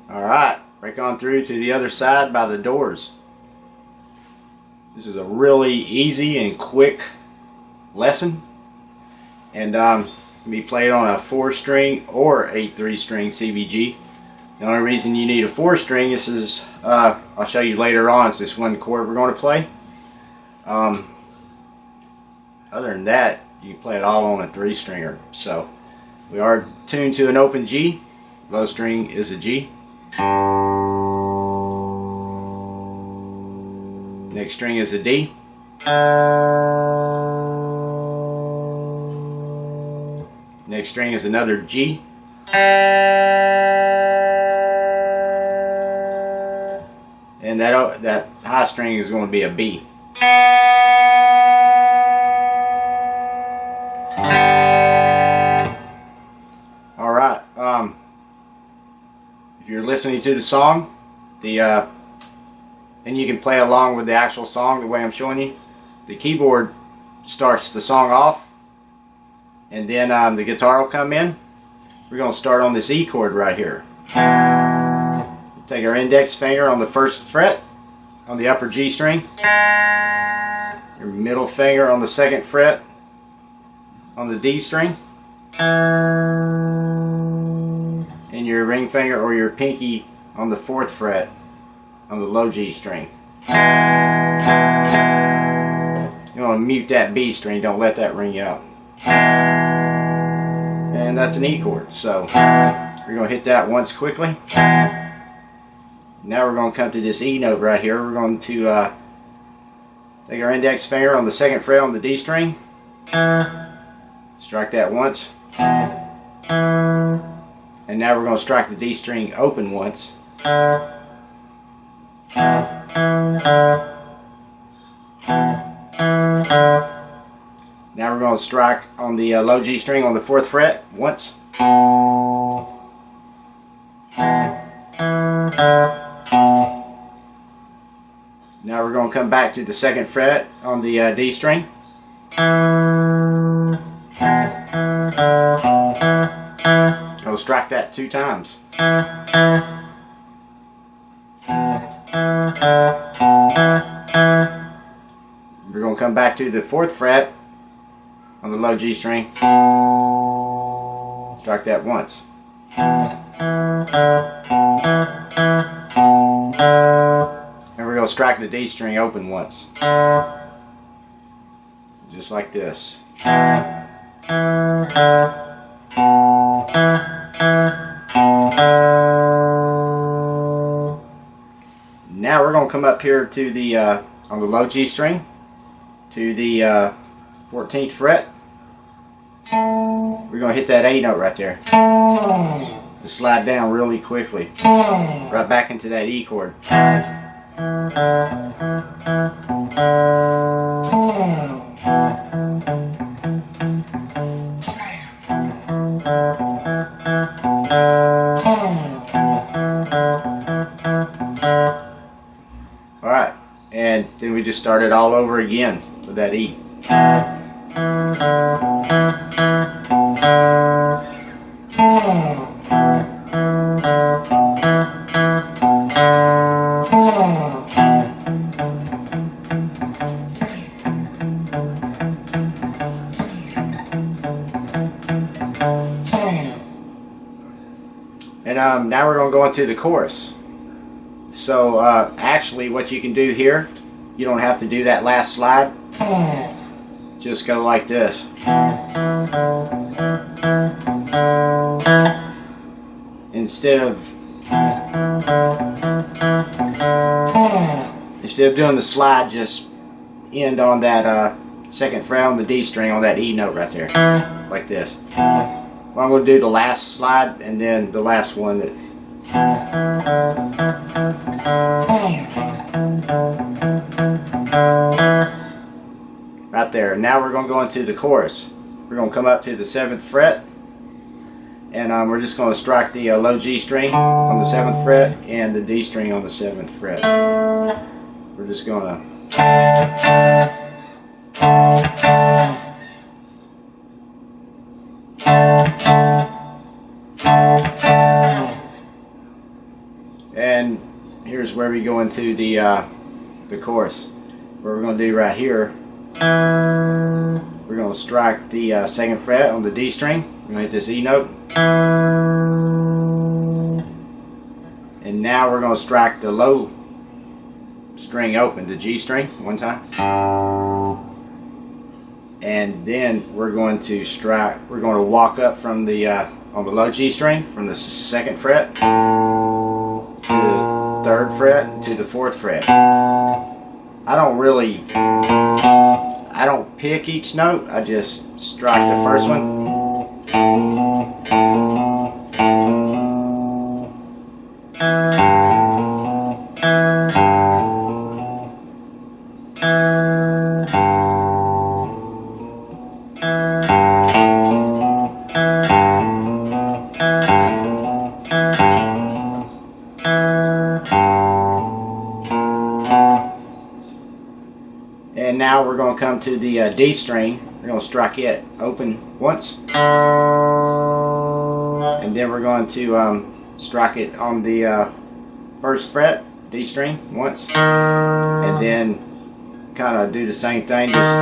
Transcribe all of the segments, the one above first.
Alright, break on through to the other side by the doors. This is a really easy and quick lesson, and can be played on a 4-string or 8/3-string CBG. The only reason you need a 4-string is I'll show you later on, it's this one chord we're going to play. Other than that, you can play it all on a 3-stringer. So we are tuned to an open G. Low string is a G. Next string is a D. Next string is another G. And that high string is going to be a B. Alright, if you're listening to the song, and you can play along with the actual song the way I'm showing you. The keyboard starts the song off, and then the guitar will come in. We're going to start on this E chord right here. Take our index finger on the 1st fret on the upper G string, your middle finger on the 2nd fret on the D string, and your ring finger or your pinky on the 4th fret on the low G string. You want to mute that B string, don't let that ring out. And that's an E chord, so we're going to hit that once quickly. Now we're going to come to this E note right here. We're going to take our index finger on the 2nd fret on the D string, strike that once, and now we're going to strike the D string open once. Now we're going to strike on the low G string on the 4th fret once. Now we're going to come back to the 2nd fret on the D string. We'll strike that 2 times. We're going to come back to the 4th fret on the low G string. Strike that once. And we're going to strike the D string open once. Just like this. Now we're going to come up here to the on the low G string to the 14th fret. We're going to hit that A note right there. Just slide down really quickly, right back into that E chord. Alright, and then we just start it all over again with that E. And now we're going to go into the chorus. So actually what you can do here, you don't have to do that last slide. Just go like this. Instead of doing the slide, just end on that 2nd fret on the D string on that E note right there, like this. Well, I'm going to do the last slide and then the last one that. Right right there. Now we're going to go into the chorus. We're going to come up to the 7th fret, and we're just going to strike the low G string on the 7th fret and the D string on the 7th fret. We're just going to and here's where we go into the chorus. What we're going to do right here, we're going to strike the 2nd fret on the D string. We're going to hit this E note, and now we're going to strike the low string open, the G string, one time, and then we're going to strike. We're going to walk up from the on the low G string from the 2nd fret to the 3rd fret to the 4th fret. I don't pick each note. I just strike the first one. And now we're going to come to the D string. We're going to strike it open once, and then we're going to strike it on the 1st fret, D string, once, and then kind of do the same thing, just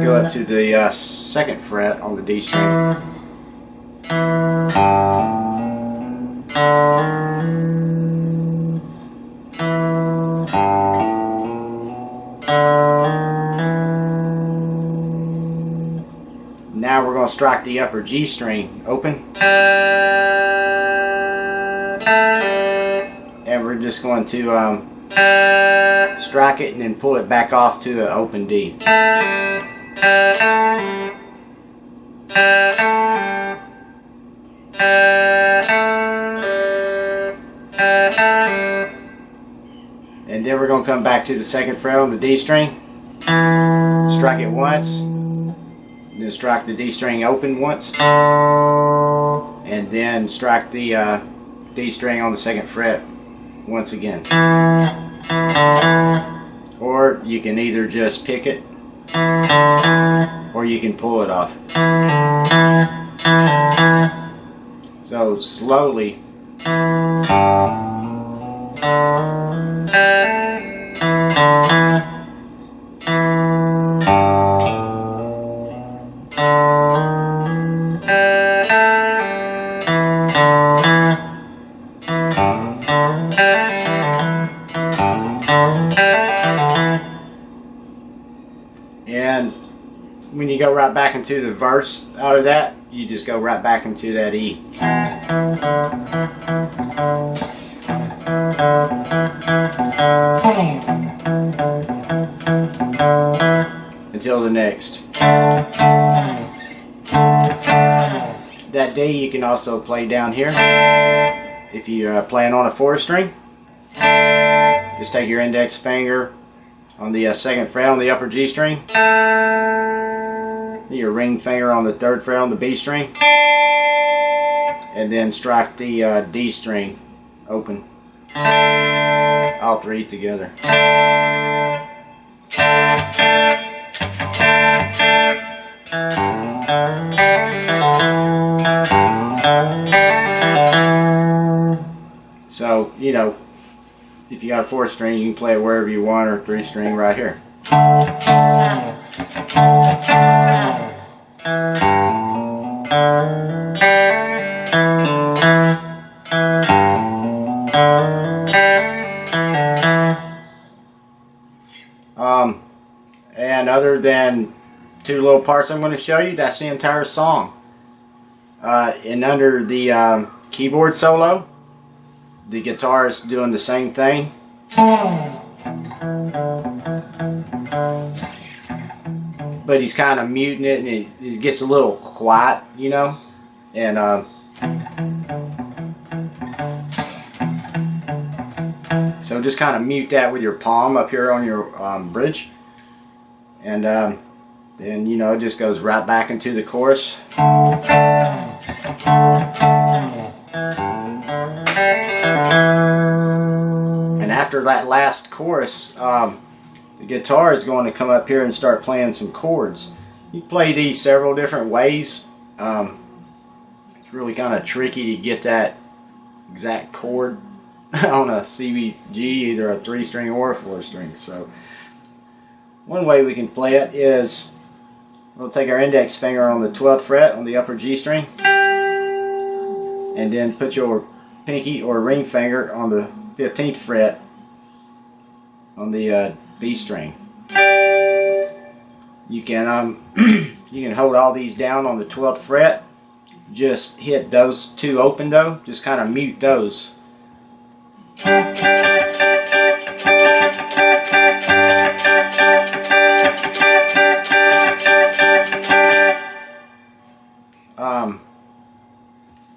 go up to the 2nd fret on the D string. Now we're going to strike the upper G string open, and we're just going to strike it and then pull it back off to an open D. And then we're going to come back to the 2nd fret on the D string, strike it once, then strike the D string open once, and then strike the D string on the 2nd fret once again. Or you can either just pick it, or you can pull it off. So slowly. And when you go right back into the verse out of that, you just go right back into that E. Until the next. That D you can also play down here. If you're playing on a 4th string, just take your index finger on the 2nd fret on the upper G string, your ring finger on the 3rd fret on the B string, and then strike the D string open, all 3 together. So, you know, if you got a 4th string, you can play it wherever you want, or 3 string right here. And other than 2 little parts I'm going to show you, that's the entire song. And under the keyboard solo, the guitar is doing the same thing. But he's kind of muting it, and it gets a little quiet, you know. And so just kind of mute that with your palm up here on your bridge. And then you know it just goes right back into the chorus. And after that last chorus, the guitar is going to come up here and start playing some chords. You play these several different ways. It's really kind of tricky to get that exact chord on a CBG, either a 3-string or a 4-string. So one way we can play it is we'll take our index finger on the 12th fret on the upper G string, and then put your pinky or ring finger on the 15th fret on the B string. You can you can hold all these down on the 12th fret. Just hit those two open though. Just kind of mute those.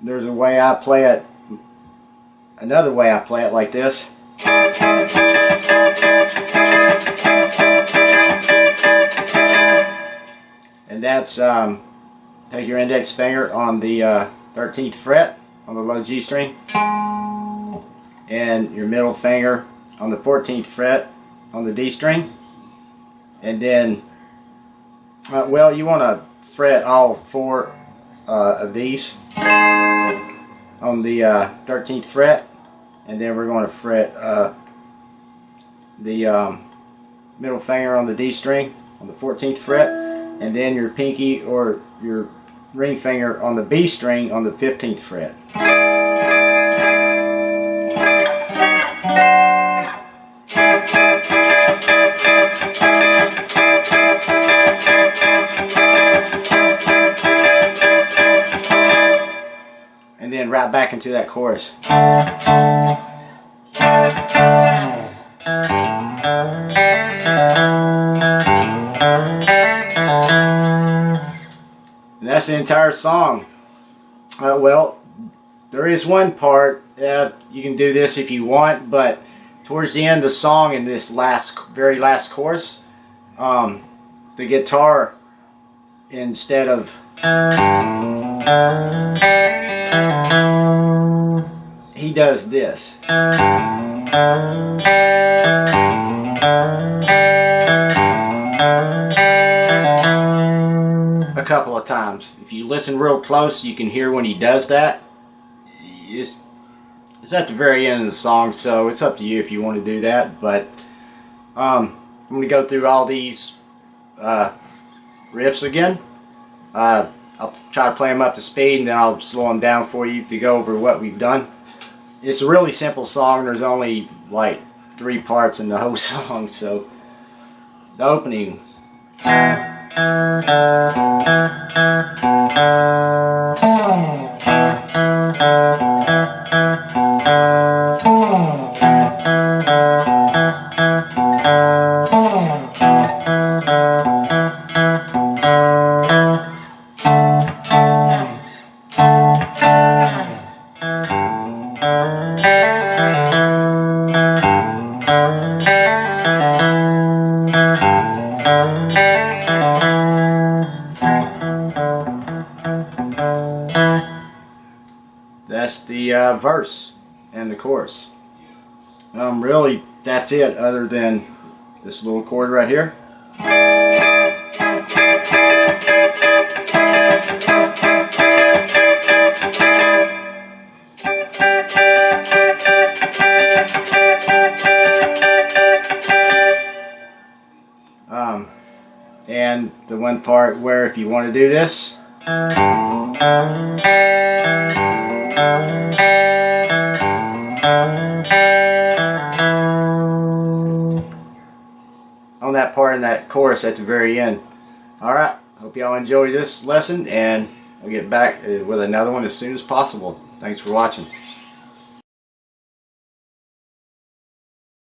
There's a way I play it. Another way I play it like this. And that's take your index finger on the 13th fret on the low G string, and your middle finger on the 14th fret on the D string, and then well, you want to fret all 4 of these on the 13th fret, and then we're going to fret the middle finger on the D string on the 14th fret, and then your pinky or your ring finger on the B string on the 15th fret. And then right back into that chorus. And that's the entire song. Well, there is one part, you can do this if you want, but towards the end of the song, in this very last chorus, the guitar, instead of he does this. A couple of times. If you listen real close, you can hear when he does that. It's at the very end of the song, so it's up to you if you want to do that. But I'm going to go through all these riffs again. I'll try to play them up to speed, and then I'll slow them down for you to go over what we've done. It's a really simple song. There's only like 3 parts in the whole song. So the opening. That's the verse and the chorus. Really, that's it, other than this little chord right here. And the one part where if you want to do this, on that part in that chorus at the very end. Alright, hope y'all enjoyed this lesson, and I'll get back with another one as soon as possible. Thanks for watching.